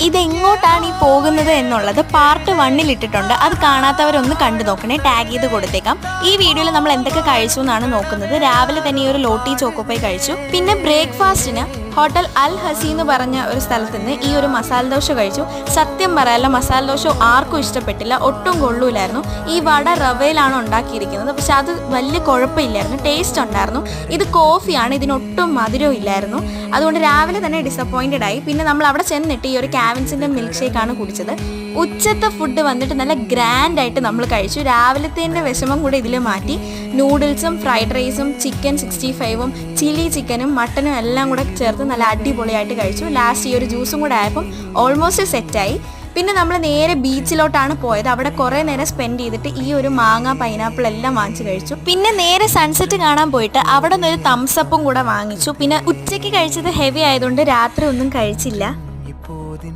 ഇതെങ്ങോട്ടാണ് ഈ പോകുന്നത് എന്നുള്ളത് പാർട്ട് 1 ഇട്ടിട്ടുണ്ട്. അത് കാണാത്തവരൊന്ന് കണ്ടു നോക്കണേ, ടാഗ് ചെയ്ത് കൊടുത്തേക്കാം. ഈ വീഡിയോയിൽ നമ്മൾ എന്തൊക്കെ കഴിച്ചു എന്നാണ് നോക്കുന്നത്. രാവിലെ തന്നെ ഈ ഒരു ലോട്ടി ചോക്കോപ്പൈ കഴിച്ചു. പിന്നെ ബ്രേക്ക്ഫാസ്റ്റിന് ഹോട്ടൽ അൽ ഹസി എന്ന് പറഞ്ഞ ഒരു സ്ഥലത്ത് നിന്ന് ഈ ഒരു മസാല ദോശ കഴിച്ചു. സത്യം പറയാമല്ലോ, മസാല ദോശ ആർക്കും ഇഷ്ടപ്പെട്ടില്ല, ഒട്ടും കൊള്ളൂലായിരുന്നു. ഈ വട റവയിലാണ് ഉണ്ടാക്കിയിരിക്കുന്നത്, പക്ഷെ അത് വലിയ കുഴപ്പമില്ലായിരുന്നു, ടേസ്റ്റ് ഉണ്ടായിരുന്നു. ഇത് കോഫിയാണ്, ഇതിനൊട്ടും മധുരവും ഇല്ലായിരുന്നു. അതുകൊണ്ട് രാവിലെ തന്നെ ഡിസപ്പോയിൻറ്റഡ് ആയി. പിന്നെ നമ്മൾ അവിടെ ചെന്നിട്ട് ഈ ഒരു കാവിൻസിൻ്റെ മിൽക്ക് ഷേക്കാണ് കുടിച്ചത്. ഉച്ചത്തെ ഫുഡ് വന്നിട്ട് നല്ല ഗ്രാൻഡായിട്ട് നമ്മൾ കഴിച്ചു. രാവിലത്തെ വിഷമം കൂടെ ഇതിൽ മാറ്റി നൂഡിൽസും ഫ്രൈഡ് റൈസും ചിക്കൻ 65ഉം ചില്ലി ചിക്കനും മട്ടനും എല്ലാം കൂടെ ചേർത്ത് നല്ല അടിപൊളിയായിട്ട് കഴിച്ചു. ലാസ്റ്റ് ഈ ഒരു ജ്യൂസും കൂടെ ആയപ്പം ഓൾമോസ്റ്റ് സെറ്റായി. പിന്നെ നമ്മൾ നേരെ ബീച്ചിലോട്ടാണ് പോയത്. അവിടെ കുറേ നേരം സ്പെൻഡ് ചെയ്തിട്ട് ഈ ഒരു മാങ്ങ പൈനാപ്പിൾ എല്ലാം വാങ്ങിച്ച് കഴിച്ചു. പിന്നെ നേരെ സൺസെറ്റ് കാണാൻ പോയിട്ട് അവിടെ നിന്ന് ഒരു തംസപ്പും കൂടെ വാങ്ങിച്ചു. പിന്നെ ഉച്ചയ്ക്ക് കഴിച്ചത് ഹെവി ആയതുകൊണ്ട് രാത്രി ഒന്നും കഴിച്ചില്ല.